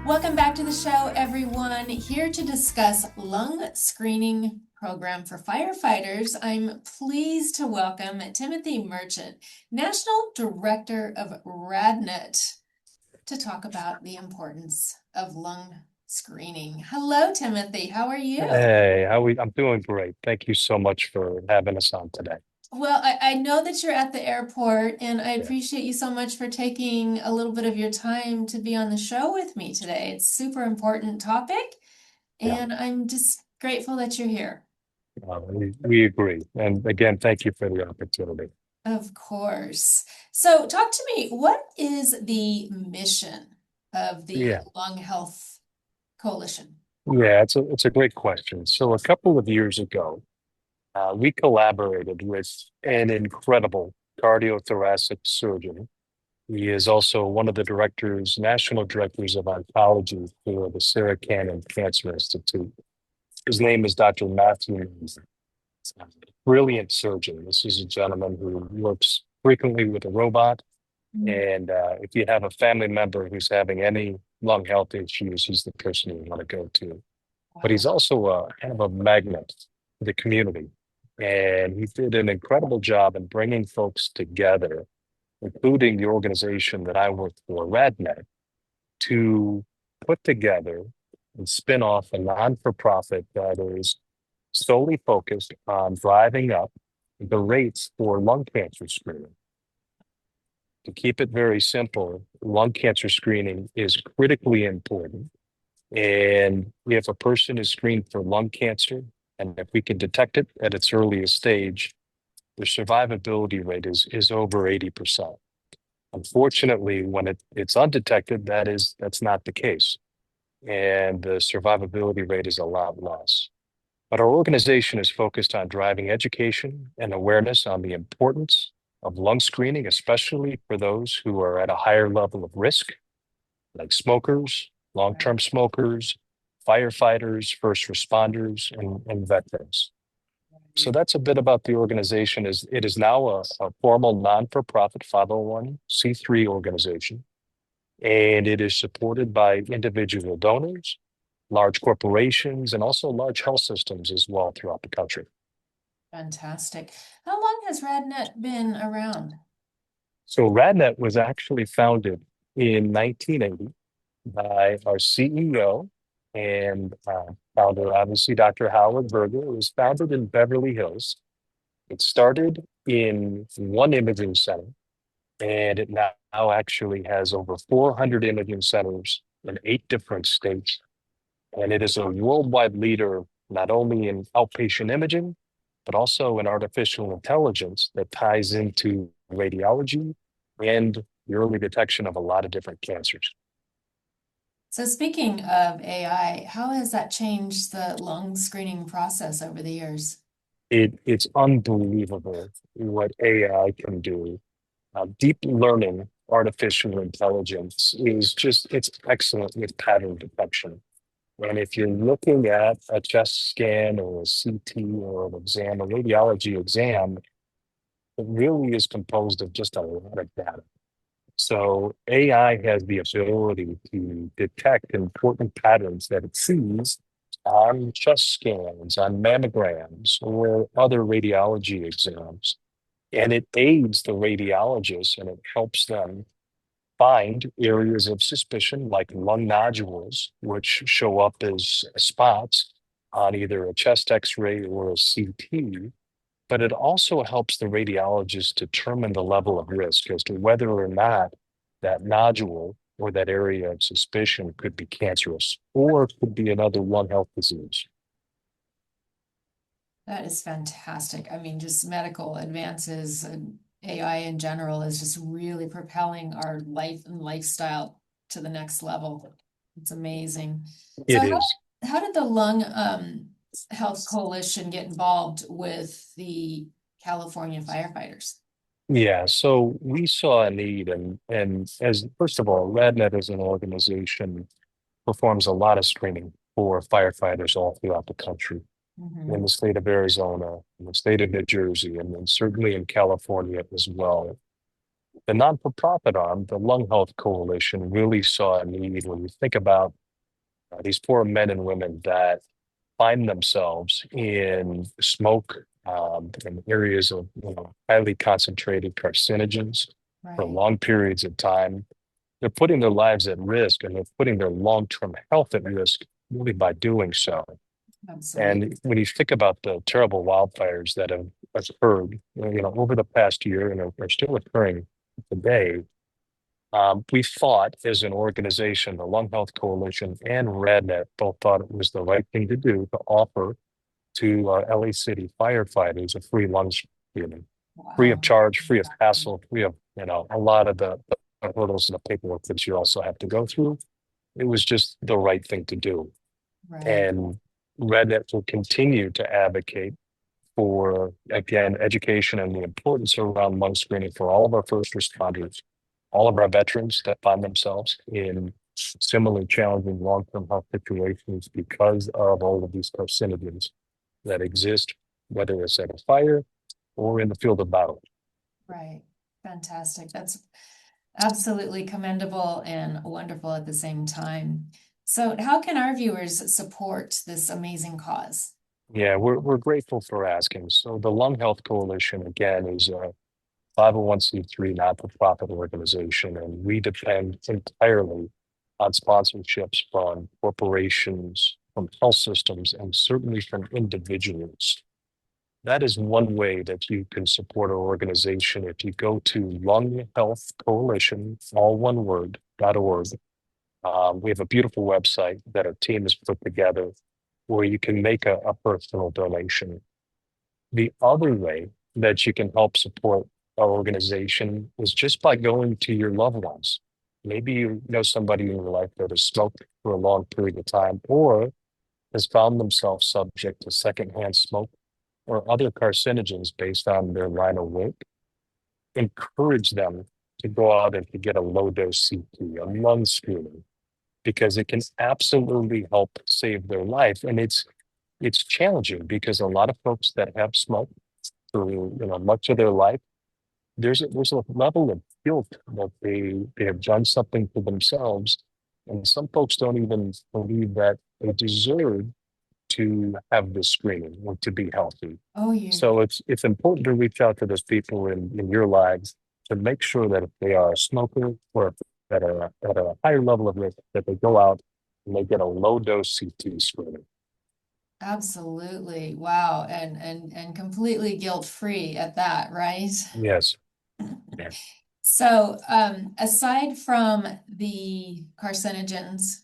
Welcome back to the show, everyone. Here to discuss lung screening program for firefighters. I'm pleased to welcome Timothy Merchant, National Director of RadNet, to talk about the importance of lung screening. Hello, Timothy. How are you? Hey, I'm doing great. Thank you so much for having us on today. Well, I know that you're at the airport, and I Yeah, appreciate you so much for taking a little bit of your time to be on the show with me today. It's a super important topic, yeah, and I'm just grateful that you're here. we agree. And again, thank you for the opportunity. Of course. So, talk to me. What is the mission of the Yeah, Lung Health Coalition? yeah, it's a great question. So a couple of years ago, we collaborated with an incredible cardiothoracic surgeon. He is also one of the national directors of oncology for the Sarah Cannon Cancer Institute. His name is Dr. Matthew Manzi. Brilliant surgeon. This is a gentleman who works frequently with a robot. Mm. And if you have a family member who's having any lung health issues, he's the person you want to go to. But Wow. he's also a kind of a magnet to the community. And he did an incredible job in bringing folks together, including the organization that I work for, RadNet, to put together and spin off a non-for-profit that is solely focused on driving up the rates for lung cancer screening. To keep it very simple, lung cancer screening is critically important. And if a person is screened for lung cancer, and if we can detect it at its earliest stage, the survivability rate is over 80%. Unfortunately, when it's undetected, that's not the case. And the survivability rate is a lot less. But our organization is focused on driving education and awareness on the importance of lung screening, especially for those who are at a higher level of risk, like smokers, long-term smokers, firefighters, first responders, and veterans. So that's a bit about the organization. It is now a formal non-for-profit 501(c)(3) organization, and it is supported by individual donors, large corporations, and also large health systems as well throughout the country. Fantastic. How long has RadNet been around? So RadNet was actually founded in 1980 by our CEO and founder, obviously, Dr. Howard Berger. It was founded in Beverly Hills. It started in one imaging center, and it now actually has over 400 imaging centers in 8 different states. And it is a worldwide leader, not only in outpatient imaging, but also in artificial intelligence that ties into radiology and the early detection of a lot of different cancers. So, speaking of AI, how has that changed the lung screening process over the years? It's unbelievable what AI can do. Deep learning artificial intelligence it's excellent with pattern detection. And if you're looking at a chest scan or a CT or an exam, a radiology exam, it really is composed of just a lot of data. So AI has the ability to detect important patterns that it sees on chest scans, on mammograms, or other radiology exams. And it aids the radiologists and it helps them find areas of suspicion like lung nodules, which show up as spots on either a chest x-ray or a CT. But it also helps the radiologist determine the level of risk as to whether or not that nodule or that area of suspicion could be cancerous or could be another one health disease. That is fantastic. I mean, just medical advances and AI in general is just really propelling our life and lifestyle to the next level. It's amazing. So It is. how did the Lung Health Coalition get involved with the California firefighters? Yeah, so we saw a need and as first of all, RadNet as an organization performs a lot of screening for firefighters all throughout the country, in Mhm. the state of Arizona, in the state of New Jersey, and then certainly in California as well. The non-for-profit arm, the Lung Health Coalition, really saw a need when you think about these poor men and women that find themselves in smoke in areas of highly concentrated carcinogens for Right, long periods of time. They're putting their lives at risk and they're putting their long-term health at risk really by doing so. absolutely. And when you think about the terrible wildfires that have occurred, over the past year and are still occurring today, we thought as an organization, the Lung Health Coalition and RadNet both thought it was the right thing to do to offer to LA City firefighters a free lung screening, free of Wow. charge, free of hassle, free of, a lot of the hurdles and the paperwork that you also have to go through. It was just the right thing to do. Right, And RadNet will continue to advocate for, again, education and the importance around lung screening for all of our first responders, all of our veterans that find themselves in similarly challenging long-term health situations because of all of these carcinogens that exist, whether it's at a fire or in the field of battle. right. Fantastic. That's absolutely commendable and wonderful at the same time. So how can our viewers support this amazing cause? Yeah, we're grateful for asking. So the Lung Health Coalition, again, is a 501(c)(3) not-for-profit organization, and we depend entirely on sponsorships from corporations, from health systems, and certainly from individuals. That is one way that you can support our organization. If you go to Lung Health Coalition, all one word, .org, we have a beautiful website that our team has put together where you can make a personal donation. The other way that you can help support our organization is just by going to your loved ones. Maybe you know somebody in your life that has smoked for a long period of time or has found themselves subject to secondhand smoke or other carcinogens based on their line of work. Encourage them to go out and to get a low dose CT, a lung screening, because it can absolutely help save their life. And it's challenging because a lot of folks that have smoked for much of their life, there's a level of guilt that they have done something to themselves, and some folks don't even believe that they deserve to have this screening or to be healthy. Oh, you, So it's important to reach out to those people in your lives to make sure that if they are a smoker or that are at a higher level of risk, that they go out and they get a low dose CT screening. absolutely. Wow. And completely guilt-free at that, right? Yes. Yeah. So, aside from the carcinogens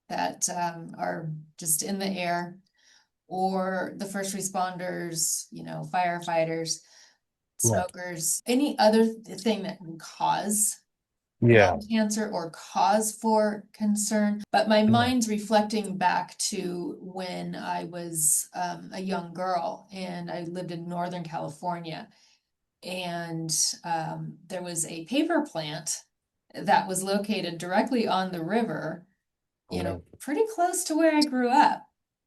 that are just in the air, or the first responders, firefighters, Yeah. smokers, any other thing that can cause Yeah. lung cancer or cause for concern. But my Yeah. mind's reflecting back to when I was a young girl and I lived in Northern California. And there was a paper plant that was located directly on the river, pretty close to where I grew up.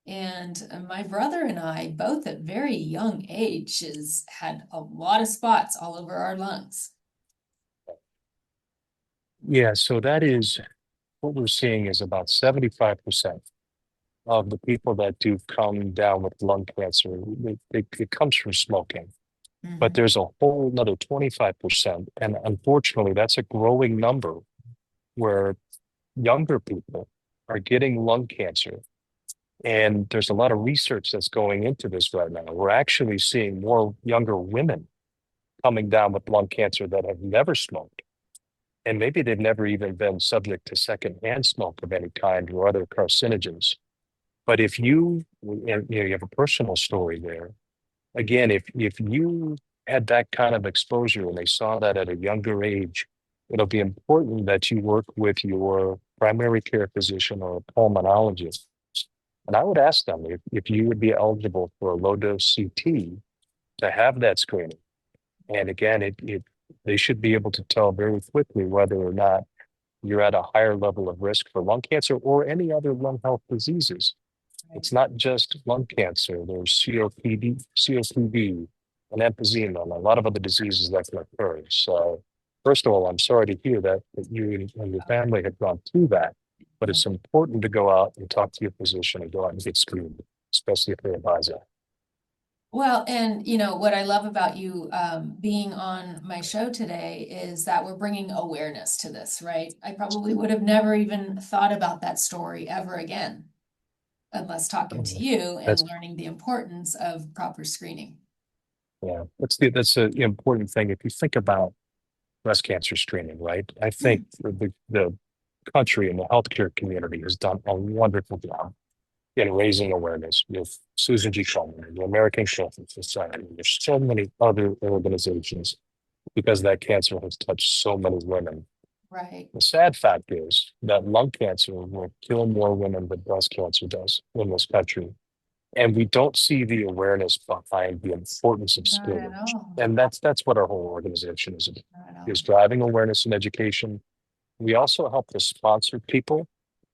And my brother and I, both at very young ages, had a lot of spots all over our lungs. Yeah. So that is what we're seeing is about 75% of the people that do come down with lung cancer, it comes from smoking. But Mhm. there's a whole another 25%. And unfortunately, that's a growing number where younger people are getting lung cancer. And there's a lot of research that's going into this right now. We're actually seeing more younger women coming down with lung cancer that have never smoked. And maybe they've never even been subject to secondhand smoke of any kind or other carcinogens. But if you have a personal story there, again, if you had that kind of exposure and they saw that at a younger age, it'll be important that you work with your primary care physician or a pulmonologist. And I would ask them if you would be eligible for a low dose CT to have that screening. And again, they should be able to tell very quickly whether or not you're at a higher level of risk for lung cancer or any other lung health diseases. Right. It's not just lung cancer. There's COPD and emphysema, and a lot of other diseases that can occur. So First of all, I'm sorry to hear that you and your family have gone through that, but it's important to go out and talk to your physician and go out and get screened, especially if they're advisor. Well, and you know, what I love about you being on my show today is that we're bringing awareness to this, right? I probably would have never even thought about that story ever again unless talking to you and That's learning the importance of proper screening. yeah, that's an important thing. If you think about breast cancer screening, right? I think the country and the healthcare community has done a wonderful job in raising awareness with Susan G. Komen and the American Cancer Society. There's so many other organizations because that cancer has touched so many women. Right. The sad fact is that lung cancer will kill more women than breast cancer does in this country. And we don't see the awareness behind the importance of Not at screening. all. And that's what our whole organization is about, Not at all. is driving awareness and education. We also help to sponsor people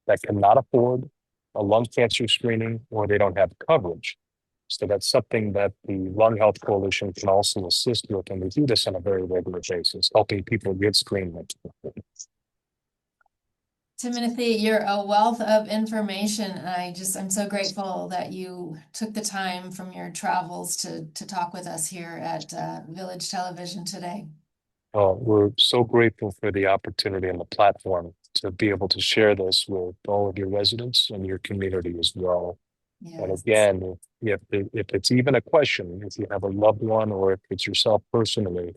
that cannot afford a lung cancer screening or they don't have coverage. So that's something that the Lung Health Coalition can also assist with, and we do this on a very regular basis, helping people get screened. Timothy, you're a wealth of information, and I'm so grateful that you took the time from your travels to talk with us here at Village Television today. We're so grateful for the opportunity and the platform to be able to share this with all of your residents and your community as well. And Yes, again, if it's even a question, if you have a loved one or if it's yourself personally,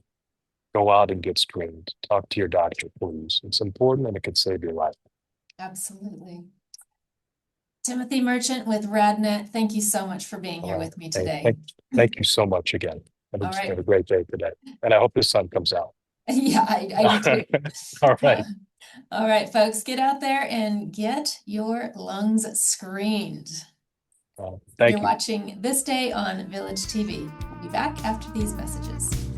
go out and get screened. Talk to your doctor, please. It's important and it can save your life. absolutely. Timothy Merchant with RadNet, thank you so much for being here with me Hey, today. thank you so much again. Have All right. a great day today. And I hope the sun comes out. Yeah, I do too. All right. All right, folks, get out there and get your lungs screened. Thank You're you. watching This Day on Village TV. We'll be back after these messages.